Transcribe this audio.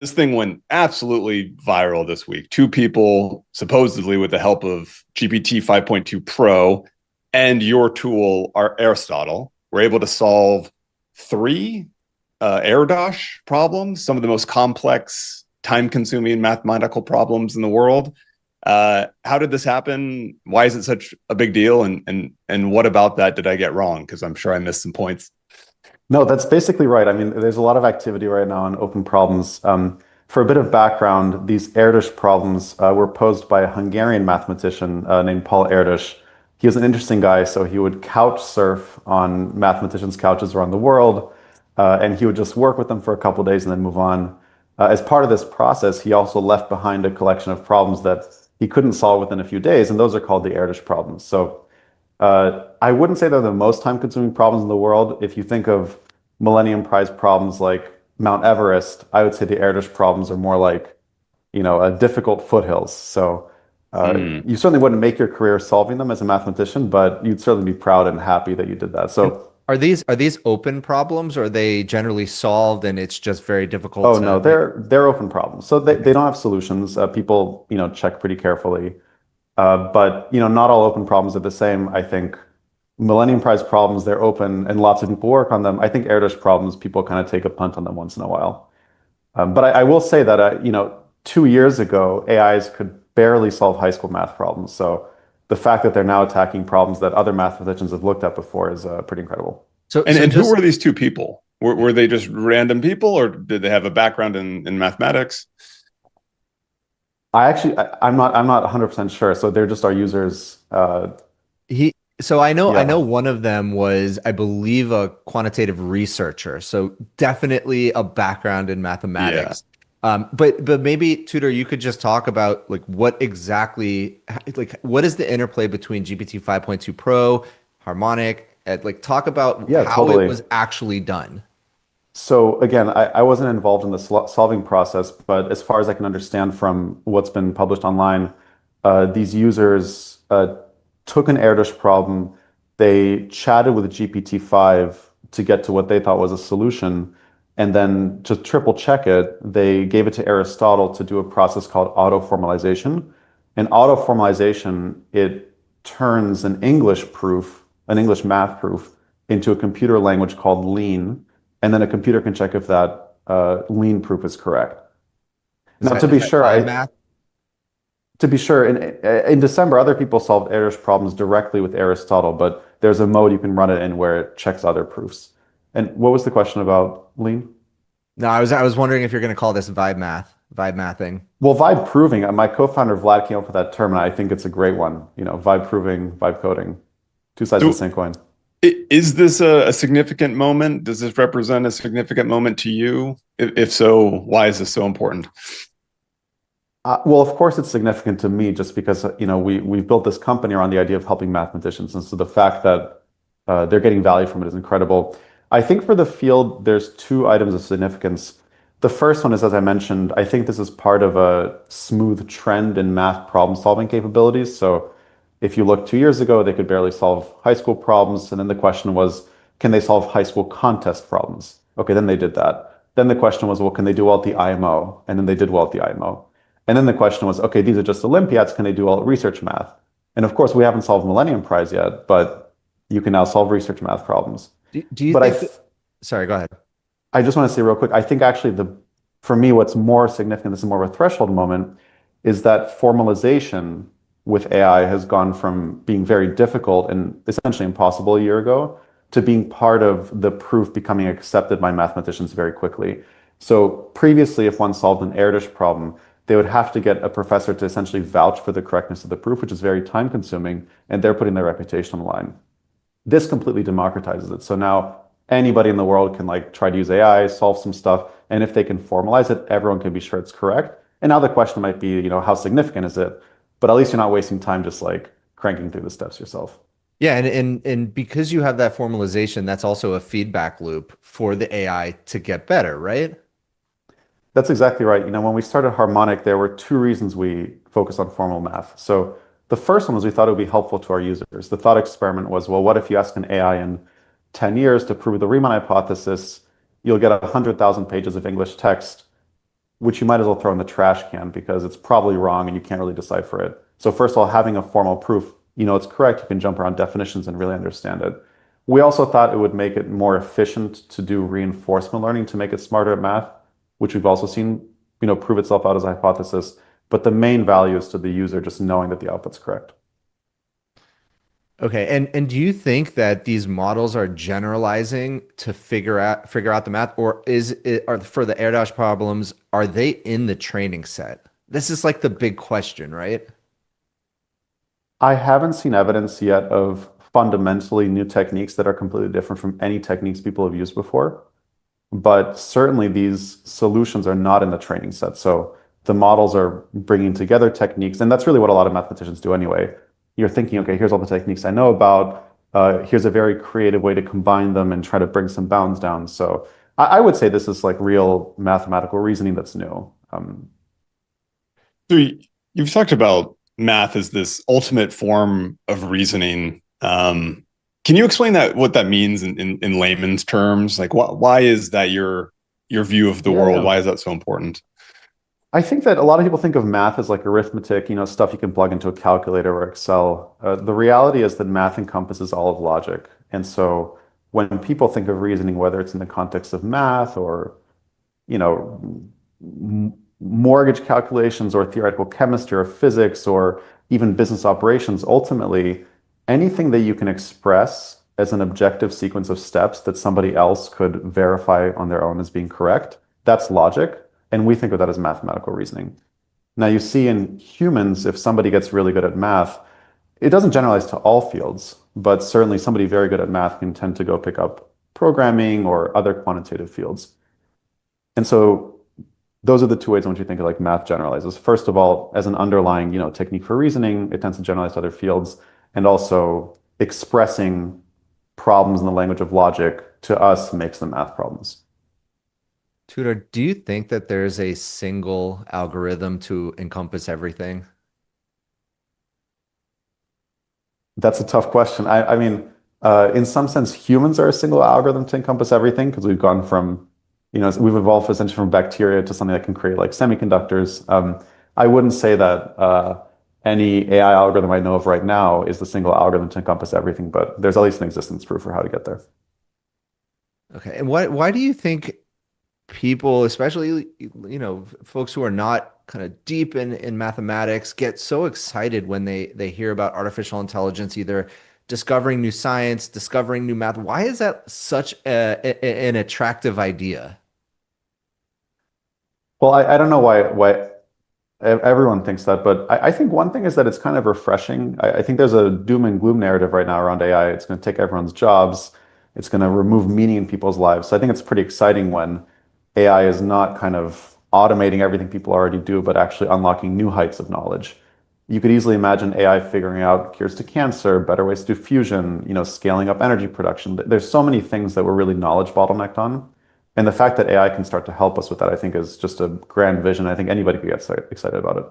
This thing went absolutely viral this week. Two people, supposedly with the help of GPT 5.2 Pro and your tool, Aristotle, were able to solve three Erdos problems, some of the most complex, time consuming mathematical problems in the world. How did this happen? Why is it such a big deal? And what about that did I get wrong? Because I'm sure I missed some points. No, that's basically right. I mean, there's a lot of activity right now on open problems. For a bit of background, these Erdos problems were posed by a Hungarian mathematician named Paul Erdős. He was an interesting guy, so he would couch surf on mathematicians' couches around the world, and he would just work with them for a couple of days and then move on. As part of this process, he also left behind a collection of problems that he couldn't solve within a few days, and those are called the Erdős problems. I wouldn't say they're the most time-consuming problems in the world. If you think of Millennium Prize problems like Mount Everest, I would say the Erdős problems are more like, difficult foothills. Mm. You certainly wouldn't make your career solving them as a mathematician, but you'd certainly be proud and happy that you did that. And are these open problems or are they generally solved and it's just very difficult Oh no, to they're open problems. So they don't have solutions. People, check pretty carefully. But not all open problems are the same. I think Millennium Prize problems, they're open and lots of people work on them. I think Erdős problems, people kind of take a punt on them once in a while. But I will say that 2 years ago, AIs could barely solve high school math problems. So the fact that they're now attacking problems that other mathematicians have looked at before is pretty incredible. so And so and who just were these two people? Were they just random people, or did they have a background in mathematics? I'm not 100% sure. So they're just our users. he so I know Yeah. one of them was, I believe, a quantitative researcher. So definitely a background in Yeah. mathematics. But maybe Tudor, you could just talk about like what is the interplay between GPT 5.2 Pro, Harmonic, and like talk about Yeah, how it totally. was actually done. So again, I wasn't involved in the solving process, but as far as I can understand from what's been published online, these users took an Erdos problem, they chatted with GPT-5 to get to what they thought was a solution, and then to triple check it, they gave it to Aristotle to do a process called auto-formalization. And auto-formalization, it turns an English proof, an English math proof, into a computer language called Lean, and then a computer can check if that lean proof is correct. Is Now, that is that vibe math? to be sure, in December, other people solved Erdős problems directly with Aristotle, but there's a mode you can run it in where it checks other proofs. And what was the question about lean? No, I was wondering if you're going to call this vibe mathing. Well, vibe proving. My co-founder Vlad came up with that term, and I think it's a great one. Vibe proving, vibe coding, two sides of the So same coin. is this a significant moment? Does this represent a significant moment to you? If so, why is this so important? Well, of course, it's significant to me just because we've built this company around the idea of helping mathematicians, and so the fact that they're getting value from it is incredible. I think for the field, there's two items of significance. The first one is, as I mentioned, I think this is part of a smooth trend in math problem-solving capabilities. So if you look 2 years ago, they could barely solve high school problems, and then the question was, can they solve high school contest problems? Okay, then they did that. Then the question was, well, can they do well at the IMO? And then they did well at the IMO. And then the question was, okay, these are just Olympiads. Can they do all research math? And of course, we haven't solved Millennium Prize yet, but you can now solve research math problems. Do you But think that, sorry, go ahead. I just want to say real quick, I think actually for me, what's more significant, this is more of a threshold moment, is that formalization with AI has gone from being very difficult and essentially impossible a year ago to being part of the proof becoming accepted by mathematicians very quickly. So previously, if one solved an Erdős problem, they would have to get a professor to essentially vouch for the correctness of the proof, which is very time consuming, and they're putting their reputation on the line. This completely democratizes it. So now anybody in the world can like try to use AI, solve some stuff, and if they can formalize it, everyone can be sure it's correct. And now the question might be, how significant is it? But at least you're not wasting time just like cranking through the steps yourself. Yeah, and because you have that formalization, that's also a feedback loop for the AI to get better, right? That's exactly right. When we started Harmonic, there were two reasons we focused on formal math. So the first one was we thought it would be helpful to our users. The thought experiment was, well, what if you ask an AI in 10 years to prove the Riemann hypothesis, you'll get 100,000 pages of English text. which you might as well throw in the trash can because it's probably wrong and you can't really decipher it. So first of all, having a formal proof, it's correct, you can jump around definitions and really understand it. We also thought it would make it more efficient to do reinforcement learning to make it smarter at math, which we've also seen, prove itself out as a hypothesis. But the main value is to the user just knowing that the output's correct. Okay, and do you think that these models are generalizing to figure out the math, or is it are for the air dash problems, are they in the training set? This is like the big question, right? I haven't seen evidence yet of fundamentally new techniques that are completely different from any techniques people have used before. But certainly these solutions are not in the training set. So the models are bringing together techniques, and that's really what a lot of mathematicians do anyway. You're thinking, okay, here's all the techniques I know about. Here's a very creative way to combine them and try to bring some bounds down. So I would say this is like real mathematical reasoning that's new. So you've talked about math as this ultimate form of reasoning. Can you explain what that means in layman's terms? Like, why is that your view of the world? Yeah. Why is that so important? I think that a lot of people think of math as like arithmetic, stuff you can plug into a calculator or Excel. The reality is that math encompasses all of logic. And so when people think of reasoning, whether it's in the context of math or, you know, mortgage calculations or theoretical chemistry or physics or even business operations, ultimately, anything that you can express as an objective sequence of steps that somebody else could verify on their own as being correct, that's logic. And we think of that as mathematical reasoning. Now, you see in humans, if somebody gets really good at math, it doesn't generalize to all fields, but certainly somebody very good at math can tend to go pick up programming or other quantitative fields. And so those are the two ways in which you think of like math generalizes. First of all, as an underlying, technique for reasoning, it tends to generalize to other fields, and also expressing problems in the language of logic to us makes them math problems. Tudor, do you think that there's a single algorithm to encompass everything? That's a tough question. I mean, in some sense, humans are a single algorithm to encompass everything because we've gone from, we've evolved essentially from bacteria to something that can create like semiconductors. I wouldn't say that any AI algorithm I know of right now is the single algorithm to encompass everything, but there's at least an existence proof for how to get there. Okay, and why do you think people, especially folks who are not kind of deep in mathematics, get so excited when they hear about artificial intelligence, either discovering new science, discovering new math? Why is that such an attractive idea? Well, I don't know why everyone thinks that, but I think one thing is that it's kind of refreshing. I think there's a doom and gloom narrative right now around AI. It's going to take everyone's jobs. It's going to remove meaning in people's lives. So I think it's pretty exciting when AI is not kind of automating everything people already do, but actually unlocking new heights of knowledge. You could easily imagine AI figuring out cures to cancer, better ways to do fusion, scaling up energy production. There's so many things that we're really knowledge bottlenecked on. And the fact that AI can start to help us with that, I think, is just a grand vision. I think anybody could get excited about it.